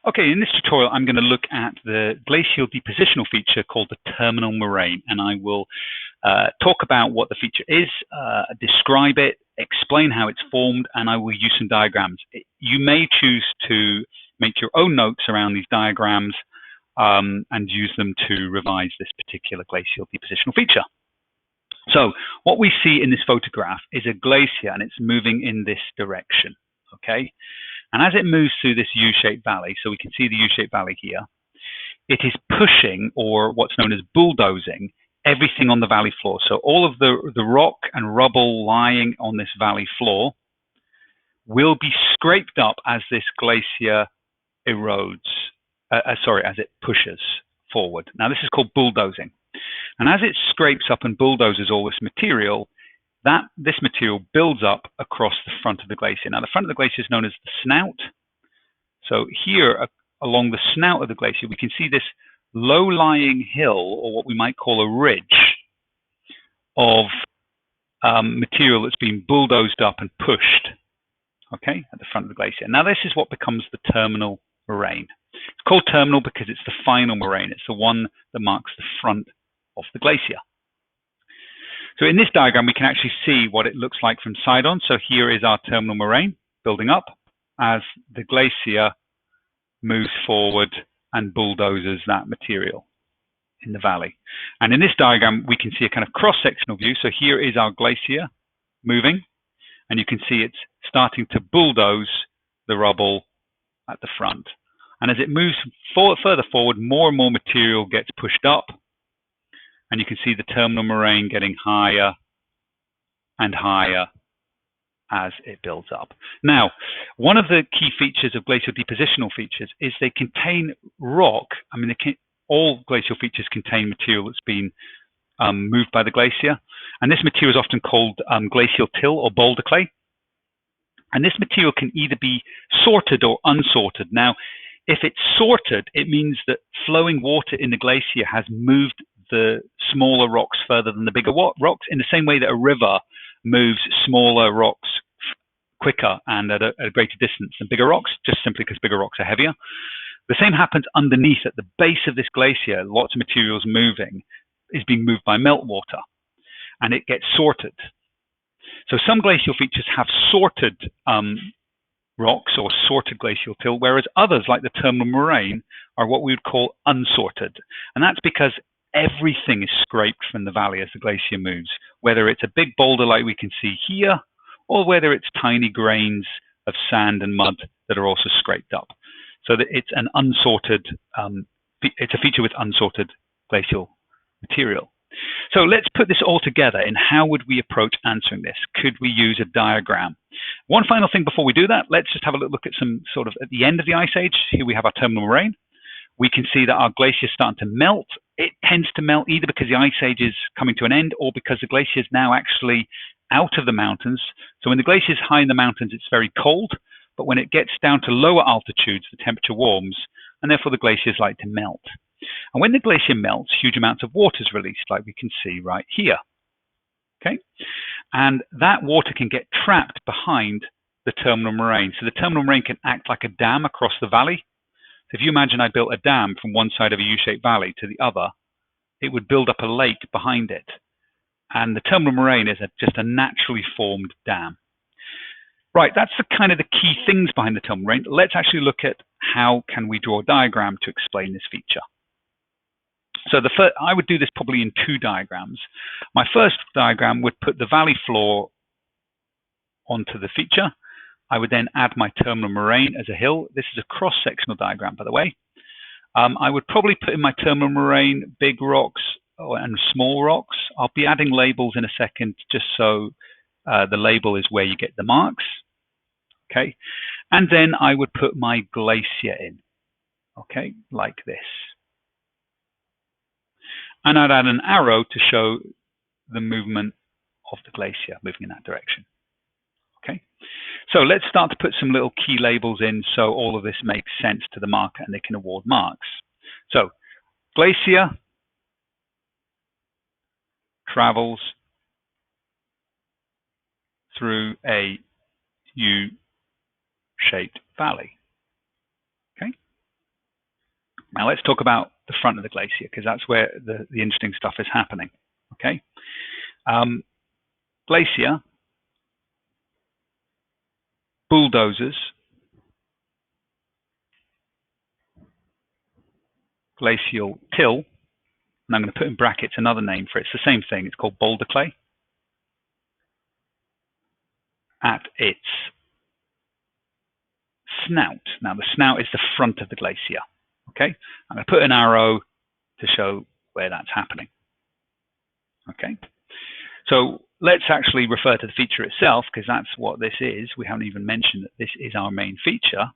Okay, in this tutorial, I'm going to look at the glacial depositional feature called the Terminal Moraine, and I will talk about what the feature is, describe it, explain how it's formed, and I will use some diagrams. You may choose to make your own notes around these diagrams and use them to revise this particular glacial depositional feature. So what we see in this photograph is a glacier, and it's moving in this direction, okay? And as it moves through this U-shaped valley, so we can see the U-shaped valley here, it is pushing, or what's known as bulldozing, everything on the valley floor. So all of the rock and rubble lying on this valley floor will be scraped up as this glacier erodes, as it pushes forward. Now this is called bulldozing. And as it scrapes up and bulldozes all this material, this material builds up across the front of the glacier. Now, the front of the glacier is known as the snout. So here, along the snout of the glacier, we can see this low-lying hill, or what we might call a ridge, of material that's been bulldozed up and pushed, okay, at the front of the glacier. Now, this is what becomes the terminal moraine. It's called terminal because it's the final moraine. It's the one that marks the front of the glacier. So in this diagram, we can actually see what it looks like from side on. So here is our terminal moraine building up as the glacier moves forward and bulldozes that material in the valley. And in this diagram, we can see a kind of cross-sectional view. So here is our glacier moving, and you can see it's starting to bulldoze the rubble at the front. And as it moves further forward, more and more material gets pushed up. And you can see the terminal moraine getting higher and higher as it builds up. Now, one of the key features of glacial depositional features is they contain rock. I mean, all glacial features contain material that's been moved by the glacier. And this material is often called glacial till or boulder clay. And this material can either be sorted or unsorted. Now, if it's sorted, it means that flowing water in the glacier has moved the smaller rocks further than the bigger rocks, in the same way that a river moves smaller rocks quicker and at a greater distance than bigger rocks, just simply because bigger rocks are heavier. The same happens underneath at the base of this glacier. Lots of materials is being moved by meltwater, and it gets sorted. So some glacial features have sorted rocks or sorted glacial till, whereas others, like the terminal moraine, are what we would call unsorted. And that's because everything is scraped from the valley as the glacier moves, whether it's a big boulder like we can see here, or whether it's tiny grains of sand and mud that are also scraped up. So that it's an unsorted, it's a feature with unsorted glacial material. So let's put this all together in how would we approach answering this? Could we use a diagram? One final thing before we do that, let's just have a look at some sort of at the end of the ice age. Here we have our terminal moraine. We can see that our glacier is starting to melt. It tends to melt either because the ice age is coming to an end or because the glacier is now actually out of the mountains. So when the glacier is high in the mountains, it's very cold. But when it gets down to lower altitudes, the temperature warms, and therefore the glaciers like to melt. And when the glacier melts, huge amounts of water is released, like we can see right here. Okay, and that water can get trapped behind the terminal moraine. So the terminal moraine can act like a dam across the valley. So if you imagine I built a dam from one side of a U-shaped valley to the other, it would build up a lake behind it. And the terminal moraine is just a naturally formed dam. Right, that's the kind of the key things behind the terminal moraine. Let's actually look at how can we draw a diagram to explain this feature. So I would do this probably in two diagrams. My first diagram would put the valley floor onto the feature. I would then add my terminal moraine as a hill. This is a cross-sectional diagram, by the way. I would probably put in my terminal moraine big rocks and small rocks. I'll be adding labels in a second, just so the label is where you get the marks. Okay, and then I would put my glacier in, okay, like this. And I'd add an arrow to show the movement of the glacier moving in that direction. Okay, so let's start to put some little key labels in so all of this makes sense to the marker and they can award marks. So glacier travels through a U-shaped valley. Okay, Now let's talk about the front of the glacier, because that's where the interesting stuff is happening. Okay, glacier, bulldozers, glacial till, and I'm going to put in brackets another name for it. It's the same thing. It's called boulder clay. At its snout. Now the snout is the front of the glacier. Okay, I'm going to put an arrow to show where that's happening. Okay, so let's actually refer to the feature itself, because that's what this is. We haven't even mentioned that this is our main feature.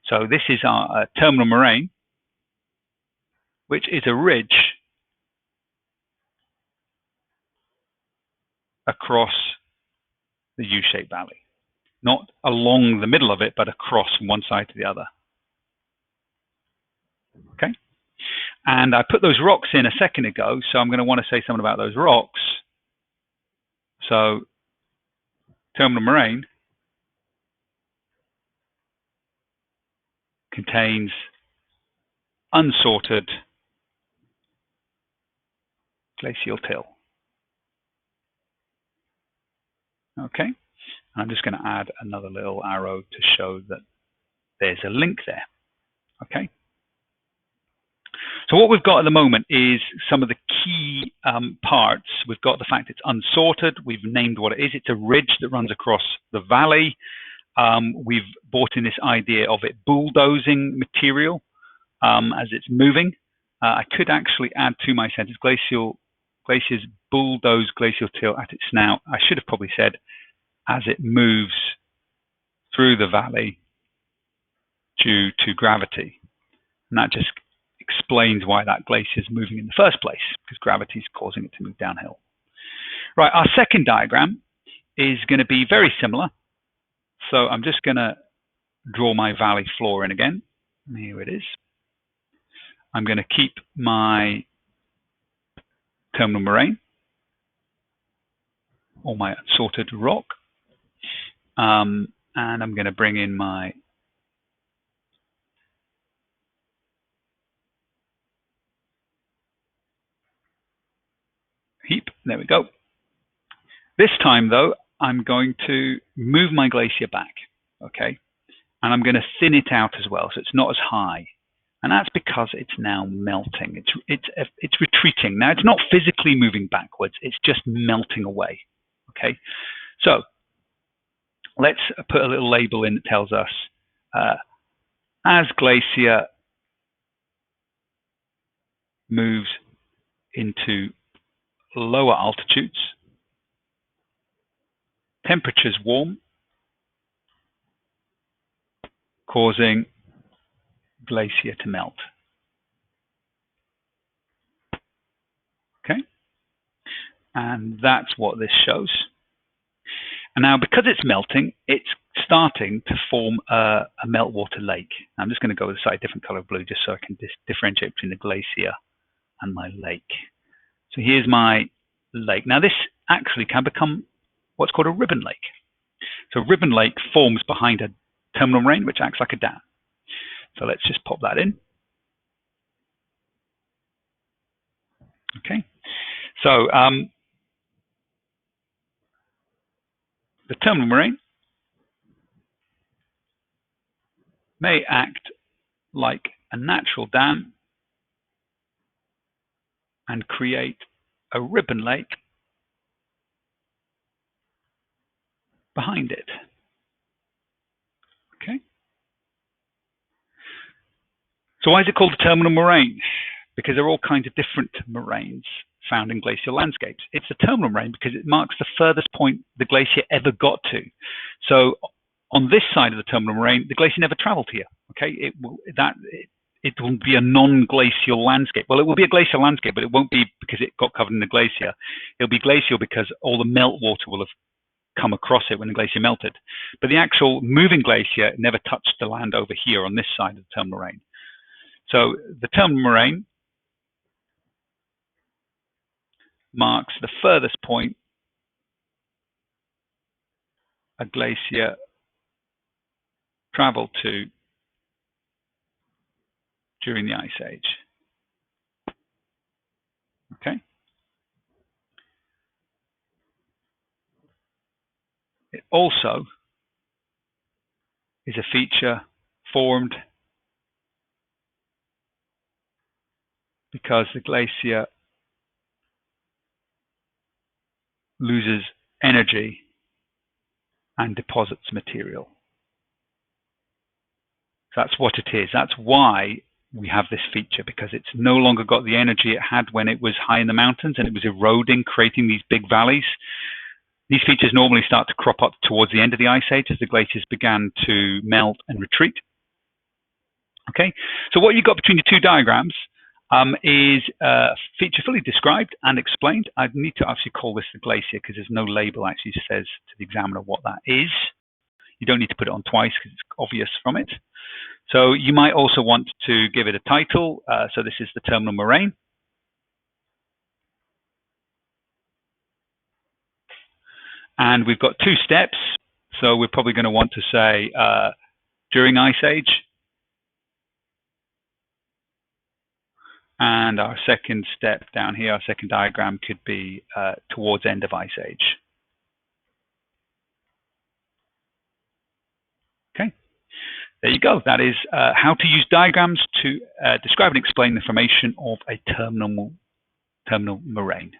So this is our Terminal Moraine, which is a ridge across the U-shaped valley. Not along the middle of it, but across from one side to the other. Okay, and I put those rocks in a second ago, so I'm going to want to say something about those rocks. So Terminal Moraine contains unsorted glacial till. Okay, I'm just going to add another little arrow to show that there's a link there. Okay, so what we've got at the moment is some of the key parts. We've got the fact it's unsorted. We've named what it is. It's a ridge that runs across the valley. We've brought in this idea of it bulldozing material as it's moving. I could actually add to my sentence, glaciers bulldoze glacial till at its snout. I should have probably said as it moves through the valley due to gravity. And that just explains why that glacier is moving in the first place, because gravity is causing it to move downhill. Right, our second diagram is going to be very similar. So I'm just going to draw my valley floor in again. Here it is. I'm going to keep my Terminal Moraine, or my unsorted rock, and I'm going to bring in my heap. There we go. This time, though, I'm going to move my glacier back, okay? And I'm going to thin it out as well, so it's not as high. And that's because it's now melting. It's retreating. Now, it's not physically moving backwards. It's just melting away, okay? So let's put a little label in that tells us as glacier moves into lower altitudes, temperatures warm, causing glacier to melt. Okay, and that's what this shows. And now, because it's melting, it's starting to form a meltwater lake. I'm just going to go with a slightly different color of blue, just so I can differentiate between the glacier and my lake. So here's my lake. Now, this actually can become what's called a ribbon lake. So ribbon lake forms behind a terminal moraine, which acts like a dam. So let's just pop that in. Okay, so the terminal moraine may act like a natural dam and create a ribbon lake behind it. Okay. So why is it called the terminal moraine? Because there are all kinds of different moraines found in glacial landscapes. It's a terminal moraine because it marks the furthest point the glacier ever got to. So on this side of the terminal moraine, the glacier never traveled here. Okay, it will be a non-glacial landscape. Well, it will be a glacial landscape, but it won't be because it got covered in the glacier. It'll be glacial because all the meltwater will have come across it when the glacier melted. But the actual moving glacier never touched the land over here on this side of the terminal moraine. So the terminal moraine marks the furthest point a glacier traveled to during the Ice Age. Okay. It also is a feature formed because the glacier loses energy and deposits material. So that's what it is. That's why we have this feature, because it's no longer got the energy it had when it was high in the mountains and it was eroding, creating these big valleys. These features normally start to crop up towards the end of the Ice Age as the glaciers began to melt and retreat. Okay, so what you've got between the two diagrams is a feature fully described and explained. I need to actually call this the glacier because there's no label actually says to the examiner what that is. You don't need to put it on twice because it's obvious from it. So you might also want to give it a title. So this is the Terminal Moraine. And we've got two steps. So we're probably going to want to say during Ice Age. And our second step down here, our second diagram could be towards end of Ice Age. Okay, there you go. That is how to use diagrams to describe and explain the formation of a terminal moraine.